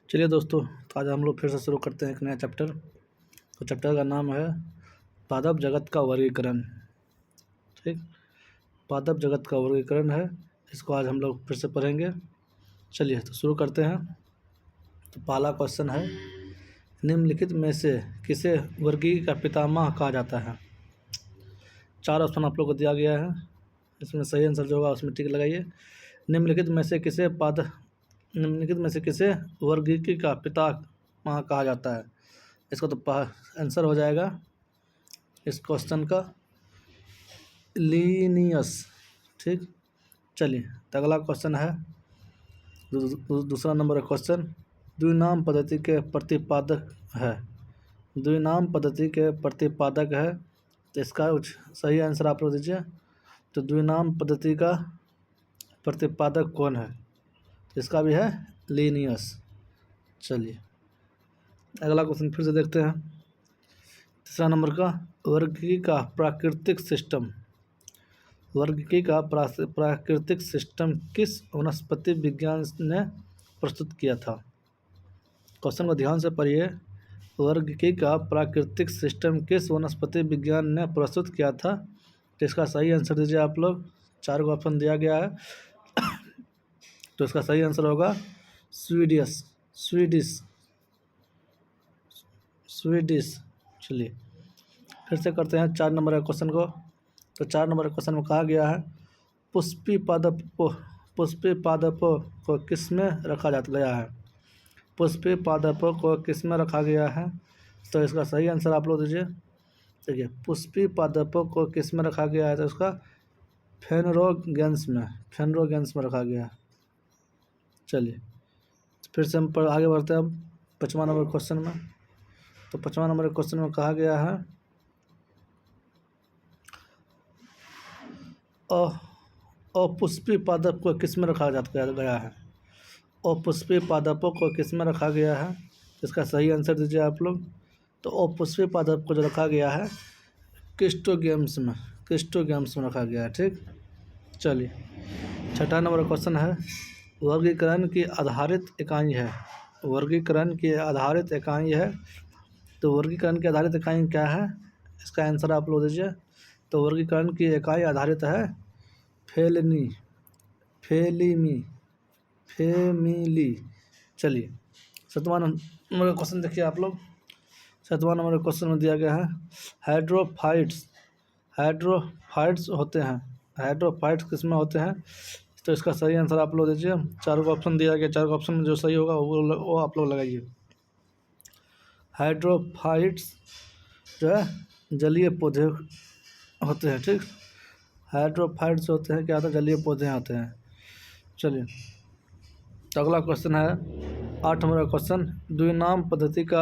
चलिए दोस्तों, तो आज हम लोग फिर से शुरू करते हैं एक नया चैप्टर। तो चैप्टर का नाम है पादप जगत का वर्गीकरण। ठीक, पादप जगत का वर्गीकरण है, इसको आज हम लोग फिर से पढ़ेंगे। चलिए तो शुरू करते हैं। तो पहला क्वेश्चन है, निम्नलिखित में से किसे वर्गीय का पितामह कहा जाता है। 4 ऑप्शन आप लोग को दिया गया है, इसमें सही आंसर जो होगा उसमें टिक लगाइए। निम्नलिखित में से किसे वर्गीकी का पितामह कहा जाता है। इसको तो आंसर हो जाएगा इस क्वेश्चन का लीनियस। ठीक, चलिए तो अगला क्वेश्चन है दूसरा नंबर का क्वेश्चन, द्विनाम पद्धति के प्रतिपादक है। द्विनाम पद्धति के प्रतिपादक है, तो इसका सही आंसर आप लोग दीजिए। तो द्विनाम पद्धति का प्रतिपादक कौन है, तो इसका भी है लीनियस। चलिए अगला क्वेश्चन फिर से देखते हैं। तीसरा नंबर का, वर्गीकी का प्राकृतिक सिस्टम। वर्गीकी का प्राकृतिक सिस्टम किस वनस्पति विज्ञान ने प्रस्तुत किया था। क्वेश्चन को ध्यान से पढ़िए। वर्गीकी का प्राकृतिक सिस्टम किस वनस्पति विज्ञान ने प्रस्तुत किया था, तो इसका सही आंसर दीजिए आप लोग। 4 को ऑप्शन दिया गया है, तो इसका सही आंसर होगा स्वीडिश। चलिए फिर से करते हैं 4 नंबर के क्वेश्चन को। तो 4 नंबर के क्वेश्चन में कहा गया है, पुष्पी पादपों को किस में रखा गया है। पुष्पी पादपों को किस में रखा गया है, तो इसका सही आंसर आप लोग दीजिए। देखिए, पुष्पी पादपों को किस में रखा गया है, तो इसका फेनरोगेंस में रखा गया है। चलिए फिर से हम आगे बढ़ते हैं अब 5वां नंबर क्वेश्चन में। तो 5वां नंबर क्वेश्चन में कहा गया है, अपुष्पी पादप को किस में रखा गया है। अपुष्पी पादपों को किस में रखा गया है, इसका सही आंसर दीजिए आप लोग। तो अपुष्पी पादप को जो रखा गया है क्रिस्टोगेम्स में रखा गया है। ठीक, चलिए 6वां नंबर क्वेश्चन है, वर्गीकरण की आधारित इकाई है। तो वर्गीकरण की आधारित इकाई क्या है, इसका आंसर आप लोग दीजिए। तो वर्गीकरण की इकाई आधारित है फेमिली। चलिए 7वां नंबर का क्वेश्चन देखिए आप लोग। 7वां नंबर क्वेश्चन में दिया गया है, हाइड्रोफाइट्स होते हैं। हाइड्रोफाइट्स किस में होते हैं, तो इसका सही आंसर आप लोग दीजिए। 4 को ऑप्शन दिया गया, 4 को ऑप्शन में जो सही होगा वो आप लोग लगाइए। हाइड्रोफाइट्स जो है जलीय पौधे होते हैं। ठीक, हाइड्रोफाइट्स होते हैं, क्या होता है, जलीय पौधे होते हैं। चलिए तो अगला क्वेश्चन है 8 नंबर का क्वेश्चन, द्विनाम पद्धति का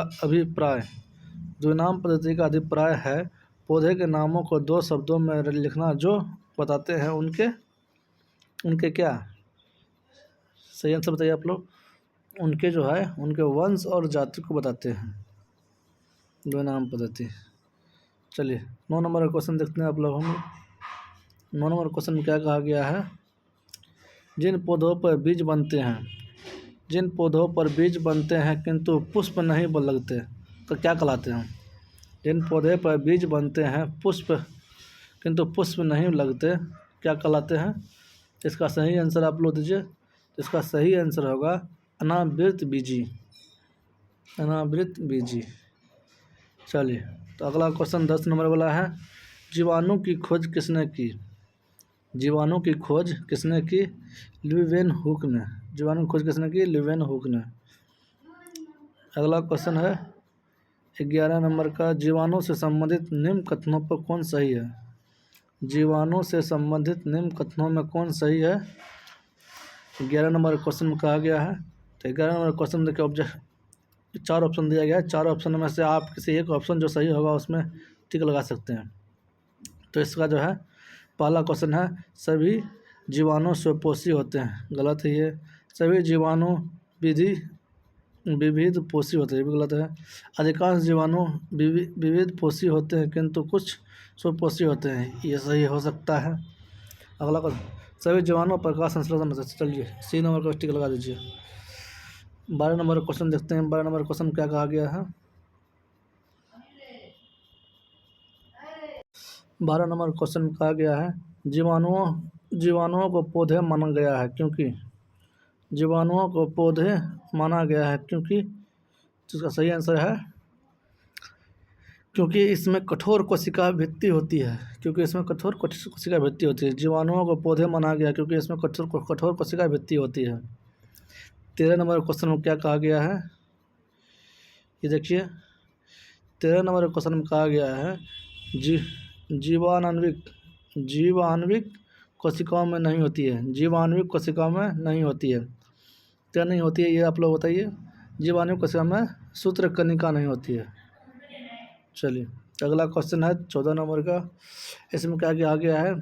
अभिप्राय है पौधे के नामों को 2 शब्दों में लिखना जो बताते हैं उनके क्या। सही आंसर बताइए आप लोग। उनके जो है उनके वंश और जाति को बताते हैं द्विनाम पद्धति। चलिए 9 नंबर का क्वेश्चन देखते हैं आप लोग। 9 नंबर क्वेश्चन में क्या कहा गया है, जिन पौधों पर बीज बनते हैं किंतु पुष्प नहीं लगते तो क्या कहलाते हैं। जिन पौधे पर बीज बनते हैं किंतु पुष्प नहीं लगते क्या कहलाते हैं। इसका सही आंसर आप लोग दीजिए। इसका सही आंसर होगा अनावृत बीजी। चलिए तो अगला क्वेश्चन 10 नंबर वाला है, जीवाणु की खोज किसने की। लीवेनहुक ने। अगला क्वेश्चन है 11 नंबर का, जीवाणु से संबंधित निम्न कथनों पर कौन सही है। जीवाणु से संबंधित निम्न कथनों में कौन सही है, 11 नंबर क्वेश्चन में कहा गया है। तो 11 नंबर क्वेश्चन में देखिए 4 ऑप्शन दिया गया है। 4 ऑप्शन में से आप किसी एक ऑप्शन जो सही होगा उसमें टिक लगा सकते हैं। तो इसका जो है पहला क्वेश्चन है, सभी जीवाणु स्वपोषी होते हैं। गलत है ये। सभी जीवाणु विविध पोषी होते हैं, ये भी गलत है। अधिकांश जीवाणु विविध पोषी होते हैं किंतु कुछ स्वपोषी होते हैं, ये सही हो सकता है। अगला क्वेश्चन, सभी जीवाणु प्रकाश संश्लेषण होते हैं। चलिए सी नंबर का टिक लगा दीजिए। 12 नंबर क्वेश्चन देखते हैं। 12 नंबर क्वेश्चन क्या कहा गया है। 12 नंबर क्वेश्चन कहा गया है जीवाणुओं को पौधे माना गया है क्योंकि जीवाणुओं को पौधे माना गया है क्योंकि जिसका सही आंसर है क्योंकि इसमें कठोर कोशिका भित्ति होती है। क्योंकि इसमें कठोर कोशिका भित्ति होती है। जीवाणुओं को पौधे माना गया क्योंकि इसमें कठोर कोशिका भित्ति होती है। 13 नंबर क्वेश्चन में क्या कहा गया है, ये देखिए। 13 नंबर क्वेश्चन में कहा गया है जीवाणुविक कोशिकाओं में नहीं होती है। जीवाणुविक कोशिकाओं में नहीं होती है, क्या नहीं होती है ये आप लोग बताइए। जीवाणुविक कोशिका में सूत्रकनिका नहीं होती है। चलिए अगला क्वेश्चन है 14 नंबर का। इसमें क्या कहा गया है,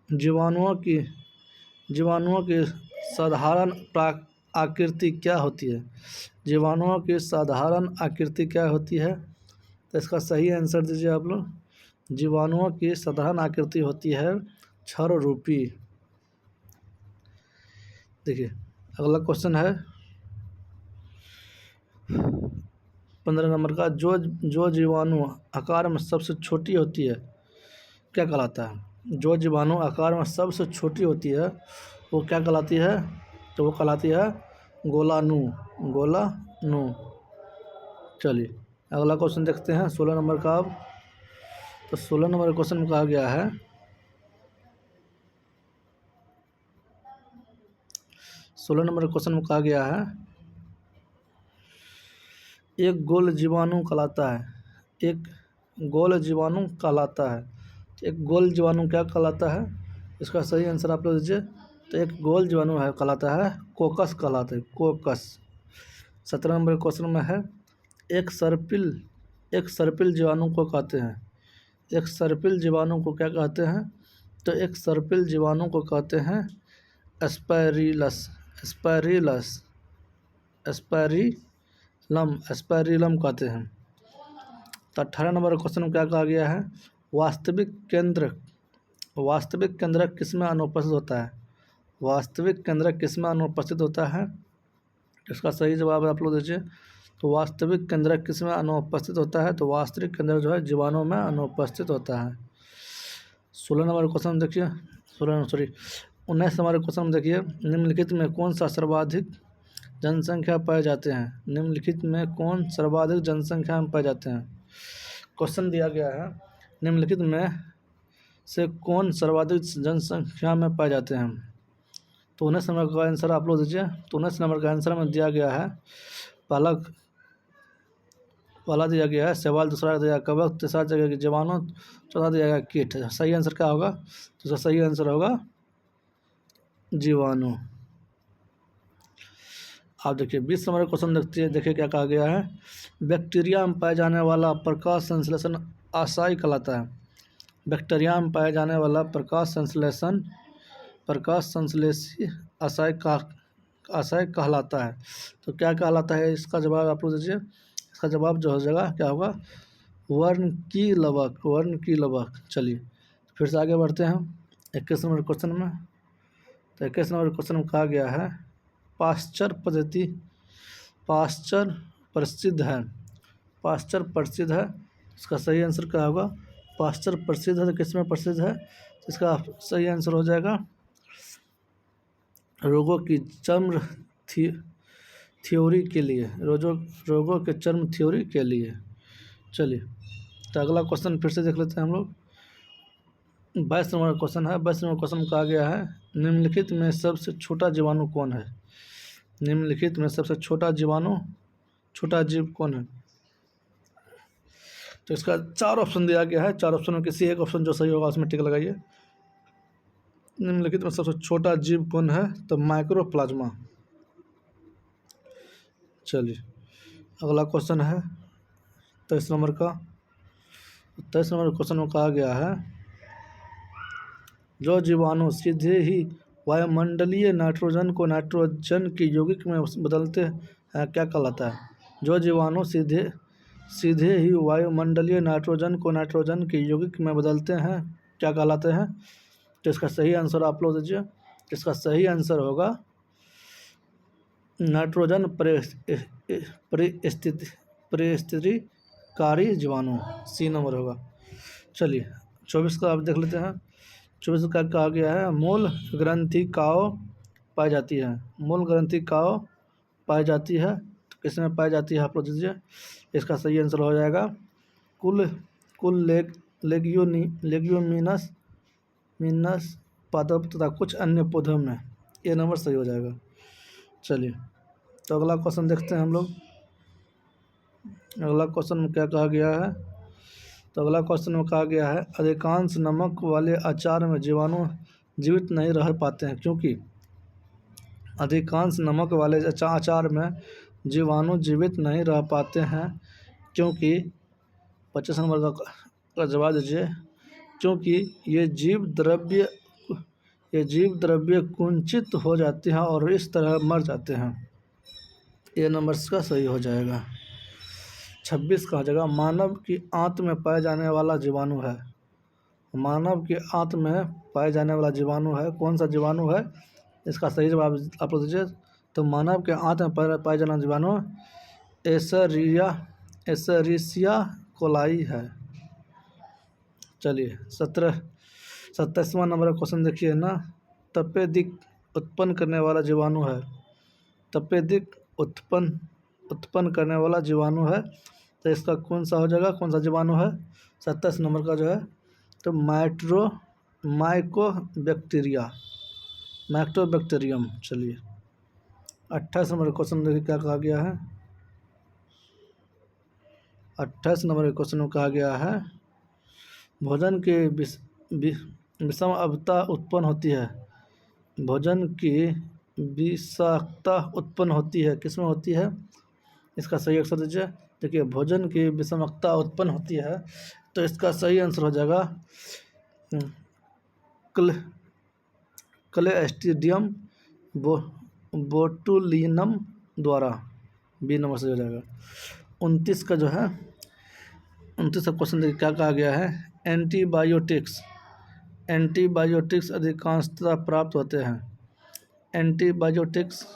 जीवाणुओं की साधारण आकृति क्या होती है। जीवाणुओं की साधारण आकृति क्या होती है, तो इसका सही आंसर दीजिए आप लोग। जीवाणुओं की साधारण आकृति होती है क्षर रूपी। देखिए अगला क्वेश्चन है 15 नंबर का। जो जीवाणु आकार में सबसे छोटी होती है क्या कहलाता है। जो जीवाणु आकार में सबसे छोटी होती है वो क्या कहलाती है, तो वो कहलाती है गोलाणु। चलिए अगला क्वेश्चन देखते हैं 16 नंबर का। अब तो 16 नंबर क्वेश्चन में कहा गया है 16 नंबर क्वेश्चन में कहा गया है एक गोल जीवाणु कहलाता है। एक गोल जीवाणु कहलाता है। एक गोल जीवाणु क्या कहलाता है, इसका सही आंसर आप लोग दीजिए। तो एक गोल जीवाणु है कहलाता है कोकस कहलाता है, कोकस। 17 नंबर क्वेश्चन में है एक सर्पिल जीवाणु को कहते हैं। एक सर्पिल जीवाणु को क्या कहते हैं, तो एक सर्पिल जीवाणु को कहते हैं एस्पेरिलम कहते हैं। तो 18 नंबर क्वेश्चन में क्या कहा गया है, वास्तविक केंद्रक किसमें अनुपस्थित होता है। वास्तविक केंद्रक किसमें अनुपस्थित होता है, इसका सही जवाब आप लोग दीजिए। तो वास्तविक केंद्रक किसमें अनुपस्थित होता है, तो वास्तविक केंद्रक जो है जीवाणु में अनुपस्थित होता है। 16 नंबर क्वेश्चन देखिए 19 नंबर क्वेश्चन देखिए। निम्नलिखित में कौन सा सर्वाधिक जनसंख्या पाए जाते हैं। निम्नलिखित में कौन सर्वाधिक जनसंख्या में पाए जाते हैं। क्वेश्चन दिया गया है निम्नलिखित में से कौन सर्वाधिक जनसंख्या में पाए जाते हैं। तो 19 नंबर का आंसर आप लोग दीजिए। तो 19 नंबर का आंसर में दिया गया है पहला दिया गया है सवाल, दूसरा दिया कवक, तीसरा जगह की जीवाणु, चौथा दिया गया कीट। सही आंसर क्या होगा, तो इसका सही आंसर होगा जीवाणु। आप देखिए 20 नंबर क्वेश्चन देखिए क्या कहा गया है। बैक्टीरिया में पाए जाने वाला प्रकाश संश्लेषण आशय कहलाता है। बैक्टीरिया में पाए जाने वाला प्रकाश संश्लेषी आशय कहलाता है। तो क्या कहलाता है, इसका जवाब आप लोग दीजिए। इसका जवाब जो हो जाएगा क्या होगा, वर्णकीलवक। चलिए फिर से आगे बढ़ते हैं 21 नंबर क्वेश्चन में। तो 21 नंबर क्वेश्चन में कहा गया है पाश्चर प्रसिद्ध है। इसका सही आंसर क्या होगा, पाश्चर प्रसिद्ध है तो किस में प्रसिद्ध है, इसका सही आंसर हो जाएगा रोगों की चर्म थ्योरी के लिए। रोगों के चर्म थ्योरी के लिए। चलिए तो अगला क्वेश्चन फिर से देख लेते हैं हम लोग। 22 नंबर क्वेश्चन है। 22 नंबर क्वेश्चन में कहा गया है निम्नलिखित में सबसे छोटा जीवाणु कौन है। निम्नलिखित में सबसे छोटा जीव कौन है। तो इसका 4 ऑप्शन दिया गया है। 4 ऑप्शन में किसी एक ऑप्शन जो सही होगा उसमें टिक लगाइए। निम्नलिखित में सबसे छोटा जीव कौन है, तो माइक्रोप्लाज्मा। चलिए अगला क्वेश्चन है 23 नंबर का। 23 नंबर क्वेश्चन में कहा गया है जो जीवाणु सीधे ही वायुमंडलीय नाइट्रोजन को नाइट्रोजन की यौगिक में बदलते हैं क्या कहलाता है। जो जीवाणु सीधे ही वायुमंडलीय नाइट्रोजन को नाइट्रोजन की यौगिक में बदलते हैं क्या कहलाते हैं। तो इसका सही आंसर आप लोग दीजिए। इसका सही आंसर होगा नाइट्रोजन परिस्थितिकारी जीवाणु, सी नंबर होगा। चलिए 24 का आप देख लेते हैं। 24 का कहा गया है मूल ग्रंथिकाओं पाई जाती है। मूल ग्रंथिकाओं पाई जाती है, तो किस में पाई जाती है आप लोग दीजिए। इसका सही आंसर हो जाएगा कुल कुल लेग्यूमिनस पादप तथा कुछ अन्य पौधों में। ये नंबर सही हो जाएगा। चलिए तो अगला क्वेश्चन देखते हैं हम लोग। अगला क्वेश्चन में क्या कहा गया है। तो अगला क्वेश्चन में कहा गया है अधिकांश नमक वाले अचार में जीवाणु जीवित नहीं रह पाते हैं क्योंकि। अधिकांश नमक वाले अचार में जीवाणु जीवित नहीं रह पाते हैं क्योंकि 25 नंबर का जवाब दीजिए। क्योंकि ये जीव द्रव्य कुंचित हो जाते हैं और इस तरह मर जाते हैं। ये नंबर का सही हो जाएगा। 26 का हो जाएगा मानव की आंत में पाए जाने वाला जीवाणु है। मानव की आंत में पाए जाने वाला जीवाणु है, कौन सा जीवाणु है। इसका सही जवाब आप लोग दीजिए। तो मानव के आंत में पाए जाने वाला जीवाणु एसरीशिया कोलाई है। चलिए 27वां नंबर का क्वेश्चन देखिए ना। तपेदिक उत्पन्न करने वाला जीवाणु है। तपेदिक उत्पन्न करने वाला जीवाणु है, तो इसका कौन सा हो जाएगा, कौन सा जीवाणु है। 27 नंबर का जो है तो माइक्रोबैक्टीरियम। चलिए 28 नंबर क्वेश्चन देखिए क्या कहा गया है। 28 नंबर क्वेश्चन में कहा गया है भोजन की विषमता उत्पन्न होती है। भोजन की विषाक्तता उत्पन्न होती है, किस में होती है। इसका सही आंसर दीजिए। देखिए भोजन की विषमता उत्पन्न होती है, तो इसका सही आंसर हो जाएगा क्लोस्ट्रीडियम बोटुलिनम द्वारा। बी नंबर से हो जाएगा। 29 का जो है 29 का क्वेश्चन देखिए क्या कहा गया है। एंटीबायोटिक्स अधिकांशतः प्राप्त होते हैं। एंटीबायोटिक्स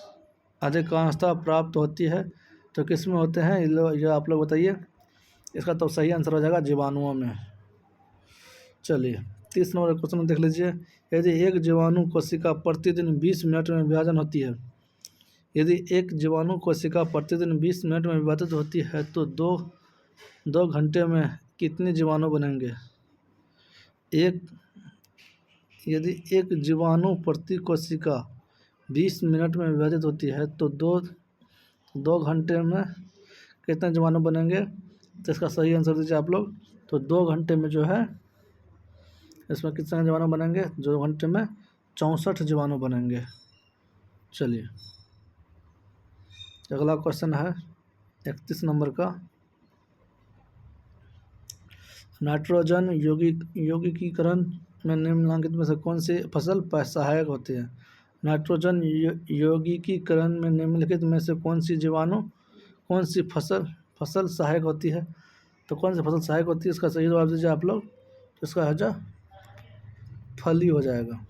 अधिकांशतः प्राप्त होती है, तो किस में होते हैं ये आप लोग बताइए। इसका तो सही आंसर हो जाएगा जीवाणुओं में। चलिए 30 नंबर क्वेश्चन देख लीजिए। यदि एक जीवाणु कोशिका प्रतिदिन 20 मिनट में विभाजन होती है। यदि एक जीवाणु कोशिका प्रतिदिन 20 मिनट में विभाजित होती है तो दो घंटे में कितने जीवाणु बनेंगे। यदि एक जीवाणु प्रति कोशिका 20 मिनट में विभाजित होती है तो दो घंटे में कितने जीवाणु बनेंगे। तो इसका सही आंसर दीजिए आप लोग। तो 2 घंटे में जो है इसमें कितने जीवाणु बनेंगे। 2 घंटे में 64 जीवाणु बनेंगे। चलिए अगला क्वेश्चन है 31 नंबर का। नाइट्रोजन यौगिकीकरण में निम्नलिखित में से कौन सी फसल सहायक होती है। नाइट्रोजन यौगिकीकरण में निम्नलिखित में से कौन सी फसल सहायक होती है। तो कौन सी फसल सहायक होती है, इसका सही जवाब दीजिए आप लोग। तो इसका हो जा फली हो जाएगा,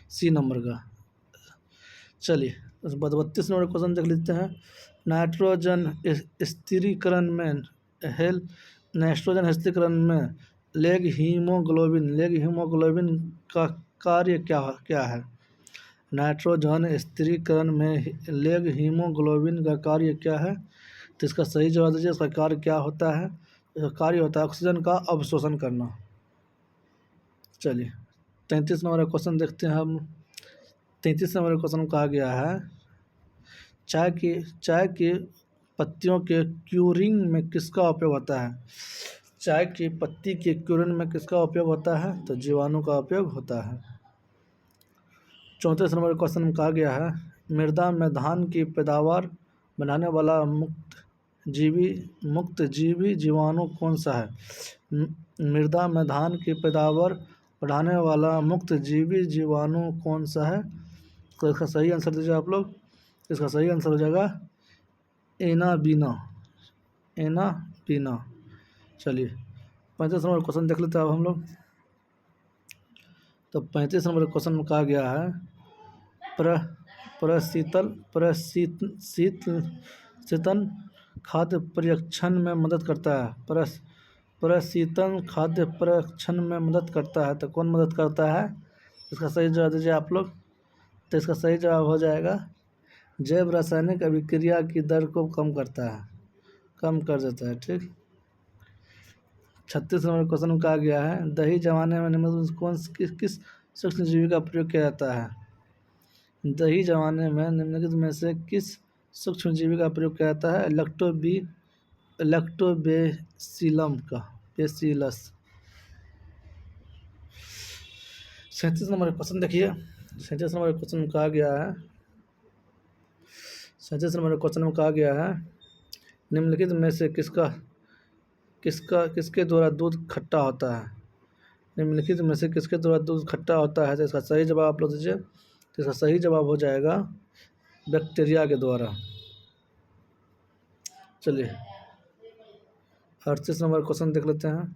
सी नंबर का। चलिए 32 नंबर क्वेश्चन देख लेते हैं। नाइट्रोजन स्थिरीकरण में लेग हीमोग्लोबिन का कार्य क्या है। नाइट्रोजन स्थिरीकरण में लेग हीमोग्लोबिन का कार्य क्या है। तो इसका सही जवाब दीजिए। इसका कार्य क्या होता है। इसका कार्य होता है ऑक्सीजन का अवशोषण करना। चलिए 33 नंबर क्वेश्चन देखते हैं हम। 33 नंबर क्वेश्चन कहा गया है चाय की पत्तियों के क्यूरिंग में किसका उपयोग होता है। चाय की पत्ती के क्यूरिंग में किसका उपयोग होता है। तो जीवाणु का उपयोग होता है। 34 नंबर क्वेश्चन में कहा गया है मृदा में धान की पैदावार बढ़ाने वाला मुक्त जीवी जीवाणु कौन सा है। मृदा में धान की पैदावार बढ़ाने वाला मुक्त जीवी जीवाणु कौन सा है। तो इसका सही आंसर दीजिए आप लोग। इसका सही आंसर हो जाएगा एनाबीना। चलिए 35 नंबर क्वेश्चन देख लेते हैं अब हम लोग। तो 35 नंबर क्वेश्चन में कहा गया है प्रशीतन खाद्य परिरक्षण में मदद करता है। प्रशीतन खाद्य परिरक्षण में मदद करता है, तो कौन मदद करता है? इसका सही जवाब दीजिए आप लोग। तो इसका सही जवाब हो जाएगा जैव रासायनिक अभिक्रिया की दर को कम करता है, कम कर देता है। ठीक, 36 नंबर क्वेश्चन में कहा गया है दही जमाने में निम्नलिखित में कौन किस सूक्ष्मजीवी का प्रयोग किया जाता है? दही जमाने में निम्नलिखित में से किस सूक्ष्मजीवी का प्रयोग किया जाता है? लैक्टोबेसिलम का, बेसिलस। 37 नंबर क्वेश्चन देखिए। 37 नंबर क्वेश्चन में कहा गया है 37 नंबर क्वेश्चन में कहा गया है निम्नलिखित में से किसके द्वारा दूध खट्टा होता है? निम्नलिखित में से किसके द्वारा दूध खट्टा होता है? तो इसका सही जवाब आप लोग दीजिए। तो इसका सही जवाब हो जाएगा बैक्टीरिया के द्वारा। चलिए 38 नंबर क्वेश्चन देख लेते हैं।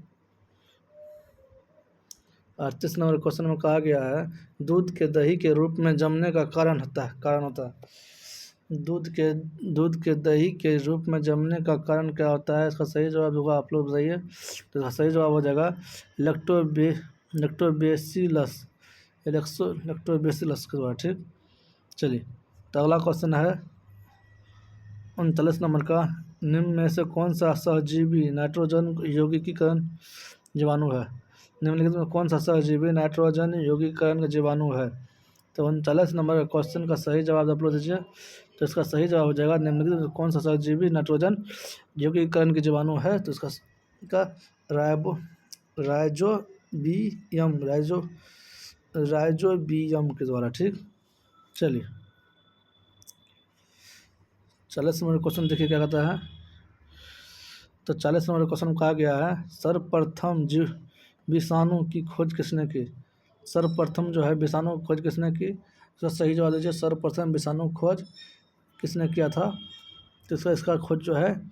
38 नंबर क्वेश्चन में कहा गया है दूध के दही के रूप में जमने का कारण होता है। दूध के दही के रूप में जमने का कारण क्या होता है? इसका सही जवाब होगा, आप लोग बताइए। तो इसका सही जवाब हो जाएगा लैक्टोबेसिलस के द्वारा। ठीक, चलिए तो अगला क्वेश्चन है 39 नंबर का। निम्न में से कौन सा सहजीवी नाइट्रोजन यौगिकीकरण जीवाणु है? निम्नलिखित में कौन सा सहजीवी नाइट्रोजन यौगिकीकरण का जीवाणु है? तो 39 नंबर क्वेश्चन का सही जवाब आप लोग दीजिए। तो इसका सही जवाब हो जाएगा निम्नलिखित में कौन सा सहजीवी नाइट्रोजन यौगिकीकरण के जीवाणु है? तो इसका राइजोबियम के द्वारा। ठीक, चलिए 40 नंबर क्वेश्चन देखिए क्या कहता है। तो 40 नंबर क्वेश्चन में कहा गया है सर्वप्रथम विषाणु की खोज किसने की? सर्वप्रथम जो है विषाणु की खोज किसने की? इसका सही जवाब दीजिए। सर्वप्रथम विषाणु खोज किसने किया था? तो इसका खोज जो है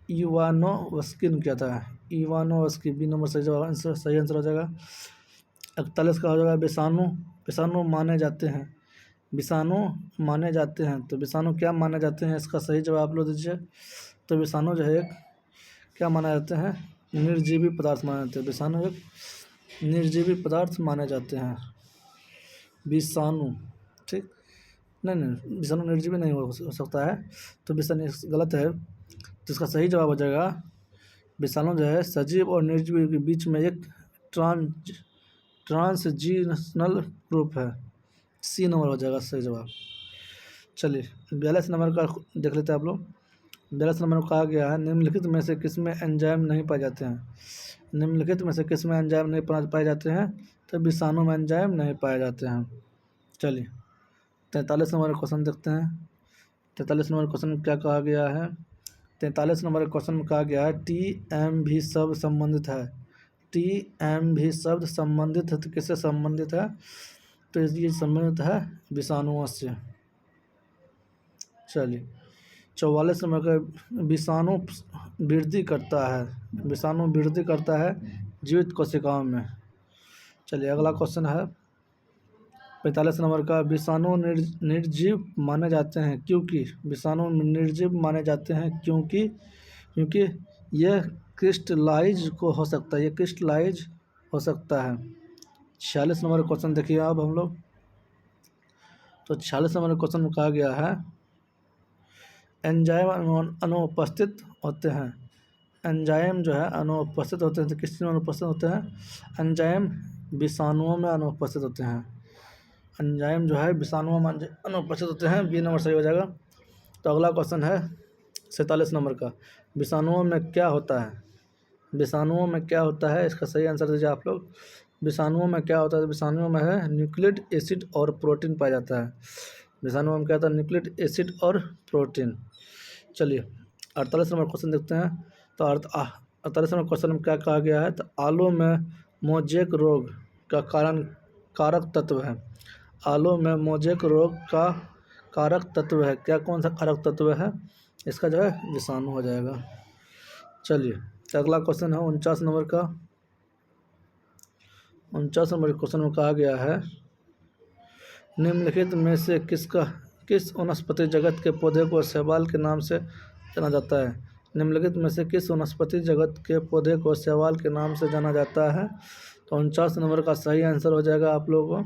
इवानोव्स्की ने किया था। इवानोव्स्की, बी नंबर सही जवाब, सही आंसर हो जाएगा। 41 का हो जाएगा विषाणु माने जाते हैं। तो विषाणु क्या माने जाते हैं? इसका सही जवाब आप लोग दीजिए। तो विषाणु जो है क्या माने जाते हैं? निर्जीवी पदार्थ माने जाते हैं। विषाणु एक निर्जीवी पदार्थ माने जाते हैं। विषाणु, ठीक, नहीं, विषाणु निर्जीवी नहीं हो सकता है, तो विषाणु गलत है। तो इसका सही जवाब हो जाएगा विषाणु जो है सजीव और निर्जीव के बीच में एक ट्रांसजीशनल ग्रुप है। सी नंबर हो जाएगा सही जवाब। चलिए 42 नंबर का देख लेते हैं आप लोग। 42 नंबर में कहा गया है निम्नलिखित में से किसमें एंजाइम नहीं पाए जाते हैं? निम्नलिखित में से किसमें एंजाइम नहीं पाए जाते हैं? तो विषाणु में एंजाइम नहीं पाए जाते हैं। चलिए 43 नंबर क्वेश्चन देखते हैं। 43 नंबर क्वेश्चन में क्या कहा गया है? 43 नंबर क्वेश्चन में कहा गया है TMV शब्द संबंधित है। TMV शब्द संबंधित है तो किससे संबंधित है? तो ये संबंधित है विषाणुओं से। चलिए 44 नंबर का विषाणु वृद्धि करता है जीवित कोशिकाओं में। चलिए अगला क्वेश्चन है 45 नंबर का विषाणु निर्जीव माने जाते हैं क्योंकि? विषाणु निर्जीव माने जाते हैं क्योंकि यह क्रिस्टलाइज हो सकता है। 46 नंबर क्वेश्चन देखिए अब हम लोग। तो 46 नंबर क्वेश्चन में कहा गया है एंजाइम अनुपस्थित होते हैं। एंजाइम जो है अनुपस्थित होते हैं, तो किस चीज़ में अनुपस्थित होते हैं? एंजाइम विषाणुओं में अनुपस्थित होते हैं। एंजाइम जो है विषाणुओं में अनुपस्थित होते हैं। बी नंबर सही हो जाएगा। तो अगला क्वेश्चन है 47 नंबर का विषाणुओं में क्या होता है? इसका सही आंसर दीजिए आप लोग। विषाणुओं में क्या होता है? विषाणुओं में है न्यूक्लिक एसिड और प्रोटीन पाया जाता है। विषाणुओं में क्या होता है? न्यूक्लिक एसिड और प्रोटीन। चलिए 48 नंबर क्वेश्चन देखते हैं। तो 48 नंबर क्वेश्चन में क्या कहा गया है? तो आलू में मोजेक रोग का कारक तत्व है। आलू में मोजेक रोग का कारक तत्व है। क्या कौन सा कारक तत्व है? इसका जो है विषाणु हो जाएगा। चलिए तो अगला क्वेश्चन है 49 नंबर का। 49 नंबर क्वेश्चन में कहा गया है निम्नलिखित में से किस वनस्पति जगत के पौधे को शैवाल के नाम से जाना जाता है? निम्नलिखित में से किस वनस्पति जगत के पौधे को शैवाल के नाम से जाना जाता है? तो 49 नंबर का सही आंसर हो जाएगा आप लोगों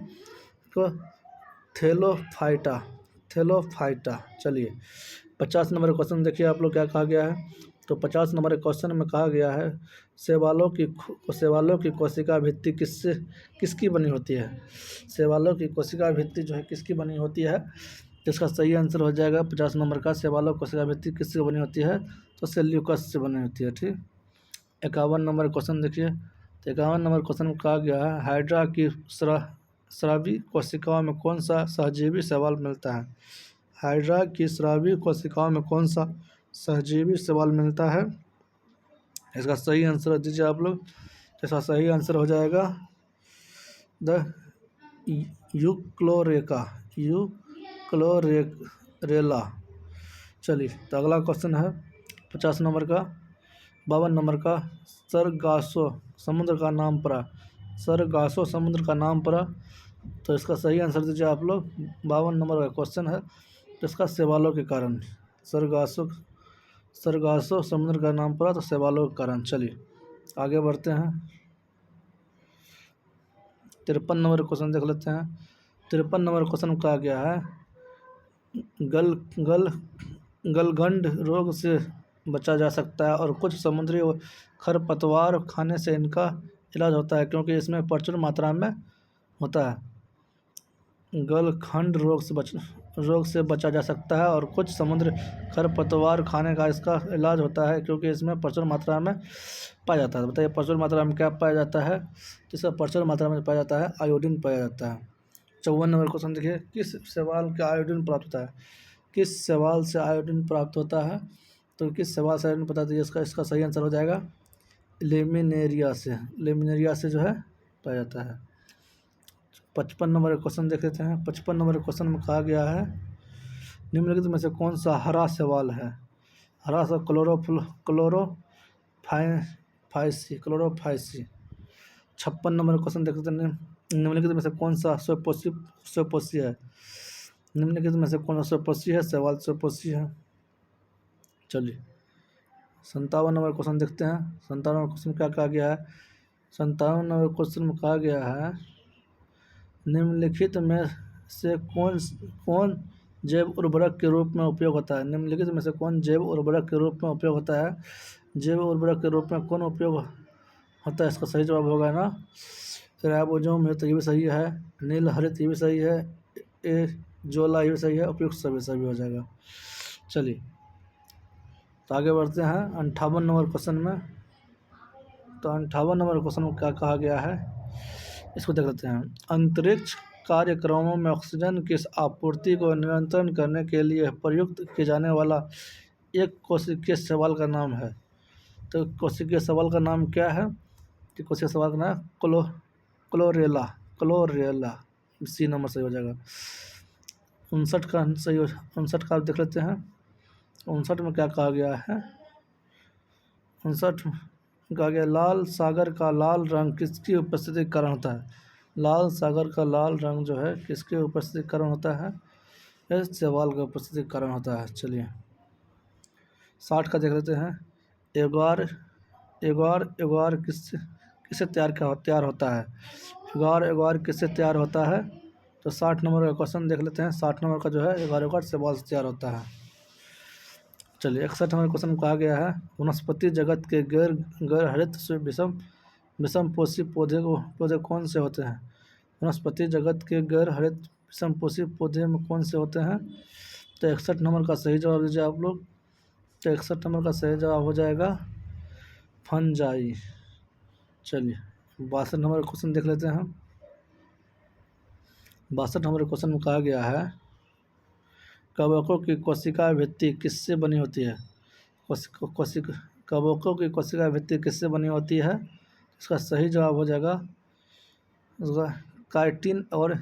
को थैलोफाइटा। थैलोफाइटा। चलिए 50 नंबर क्वेश्चन देखिए आप लोग क्या कहा गया है। तो 50 नंबर क्वेश्चन में कहा गया है शैवालों की कोशिका भित्ति किसकी बनी होती है? शैवालों की कोशिका भित्ति जो है किसकी बनी होती है? इसका सही आंसर हो जाएगा 50 नंबर का शैवालों कोशिका भित्ति किससे बनी होती है? तो सेल्यूकस से बनी होती है। ठीक। 51 नंबर क्वेश्चन देखिए। तो 51 नंबर क्वेश्चन में कहा गया है हाइड्रा की स्रावी कोशिकाओं में कौन सा सहजीवी शैवाल मिलता है? हाइड्रा की स्रावी कोशिकाओं में कौन सा सहजीवी शैवाल मिलता है? इसका सही आंसर दीजिए आप लोग। इसका सही आंसर हो जाएगा द यूक्लोरेला। चलिए तो अगला क्वेश्चन है 50 नंबर का। 52 नंबर का सरगासो समुद्र का नाम पड़ा। सरगासो समुद्र का नाम पड़ा। तो इसका सही आंसर दीजिए आप लोग। 52 नंबर का क्वेश्चन है। तो इसका शैवालों के कारण सरगासो समुद्र का नाम पड़ा तो शैवालों के कारण। चलिए आगे बढ़ते हैं। 53 नंबर क्वेश्चन देख लेते हैं। 53 नंबर क्वेश्चन कहा गया है गलगंड रोग से बचा जा सकता है और कुछ समुद्री खरपतवार खाने से इनका इलाज होता है क्योंकि इसमें प्रचुर मात्रा में होता है। गलखंड रोग से बचा जा सकता है और कुछ समुद्री खरपतवार खाने का इसका इलाज होता है क्योंकि इसमें प्रचुर मात्रा में पाया जाता है। बताइए प्रचुर मात्रा में क्या पाया जाता है? तो इसका प्रचुर मात्रा में पाया जाता है आयोडीन पाया जाता है। 54 नंबर क्वेश्चन देखिए किस शैवाल का आयोडीन प्राप्त होता है? किस शैवाल से आयोडीन प्राप्त होता है? तो किस शैवाल से आयोडीन पता दीजिए। इसका सही आंसर हो जाएगा लेमिनेरिया से जो है पाया जाता है। 55 नंबर क्वेश्चन देख लेते हैं। 55 नंबर क्वेश्चन में कहा गया है निम्नलिखित में से कौन सा हरा शैवाल है? हरा सा क्लोरोफाइसी। 56 नंबर क्वेश्चन देख लेते हैं। निम्नलिखित में से कौन सा स्वपोषी है? निम्नलिखित में से कौन सा स्वपोषी है? शैवाल स्वपोषी है। चलिए 57 नंबर क्वेश्चन देखते हैं। 57 नंबर क्वेश्चन क्या कहा गया है? 57 नंबर क्वेश्चन में कहा गया है निम्नलिखित में से कौन जैव उर्वरक के रूप में उपयोग होता है? निम्नलिखित में से कौन जैव उर्वरक के रूप में उपयोग होता है? जैव उर्वरक के रूप में कौन उपयोग होता है? इसका सही जवाब होगा ना राइबोसोम है। तो ये भी सही है। नील हरित ये भी सही है। जोला ये भी सही है। उपयुक्त सभी हो जाएगा। चलिए तो आगे बढ़ते हैं 58 नंबर क्वेश्चन में। तो 58 नंबर क्वेश्चन में क्या कहा गया है इसको देख लेते हैं। अंतरिक्ष कार्यक्रमों में ऑक्सीजन की आपूर्ति को नियंत्रण करने के लिए प्रयुक्त किए जाने वाला एक कोशिकीय शैवाल का नाम है। तो कोशिकीय शैवाल का नाम क्या है? कि कोशिकीय शैवाल का नाम क्लोरेला। सी नंबर सही हो जाएगा। 59 का देख लेते हैं। 59 में क्या कहा गया है? 59 कहा गया लाल सागर का लाल रंग किसकी उपस्थिति के कारण होता है? लाल सागर का लाल रंग जो है किसके उपस्थिति के कारण होता है? इस शैवाल की उपस्थिति के कारण होता है। चलिए 60 का देख लेते हैं। एगार किससे तैयार होता है? एगार किससे तैयार होता है? तो 60 नंबर का क्वेश्चन देख लेते हैं। 60 नंबर का जो है एगार शैवाल से तैयार होता है। चलिए 61 नंबर क्वेश्चन कहा गया है वनस्पति जगत के गैर हरित विषमपोषी पौधे कौन से होते हैं? वनस्पति जगत के गैर हरित विषमपोषी पौधे में कौन से होते हैं? तो 61 नंबर का सही जवाब दीजिए आप लोग। तो 61 नंबर का सही जवाब हो जाएगा फंजाई। चलिए 62 नंबर क्वेश्चन देख लेते हैं। 62 नंबर क्वेश्चन में कहा गया है कवकों की कोशिका भित्ति किससे बनी होती है? कवकों की कोशिका भित्ति किससे बनी होती है? इसका सही जवाब हो जाएगा उसका काइटिन और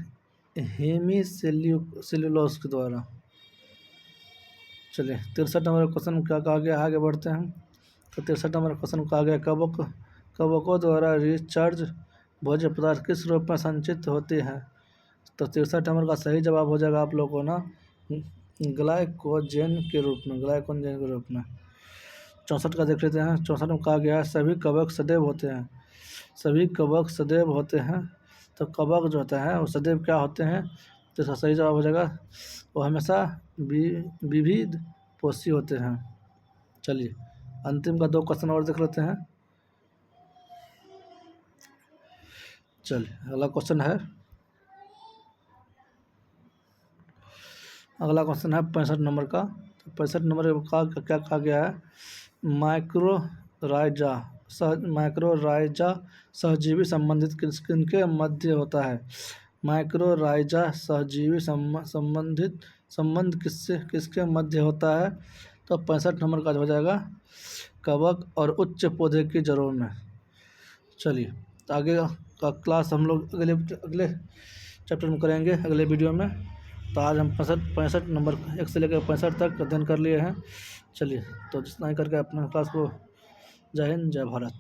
हेमीसेल्यूलोज के द्वारा। चलिए 63 नंबर क्वेश्चन क्या कहा गया? आगे बढ़ते हैं। तो 63 नंबर क्वेश्चन कहा गया कवकों द्वारा रिचार्ज भोज्य पदार्थ किस रूप में संचित होते हैं? तो 63 नंबर का सही जवाब हो जाएगा आप लोगों को ना ग्लाइकोजेन के रूप में, ग्लाइकोजेन के रूप में। 64 का देख लेते हैं। 64 में कहा गया है सभी कवक सदैव होते हैं, सभी कवक सदैव होते हैं। तो कवक जो होता है वो सदैव क्या होते हैं, तो इसका सही जवाब हो जाएगा वो हमेशा विविध पोषी होते हैं। चलिए अंतिम का 2 क्वेश्चन और देख लेते हैं। चलिए अगला क्वेश्चन है, अगला क्वेश्चन है 65 नंबर का। तो 65 नंबर का क्या कहा गया है, माइक्रोराइजा सहजीवी संबंधित किनके मध्य होता है। माइक्रोराइजा सहजीवी संबंध किसके मध्य होता है। तो 65 नंबर का हो जाएगा कवक और उच्च पौधे की जड़ों में। चलिए तो आगे का क्लास हम लोग अगले चैप्टर में करेंगे, अगले वीडियो में। तो आज हम 65 नंबर 1 से लेकर 65 तक अध्ययन कर लिए हैं। चलिए तो जितना ही करके अपने क्लास को, जय हिंद जय भारत।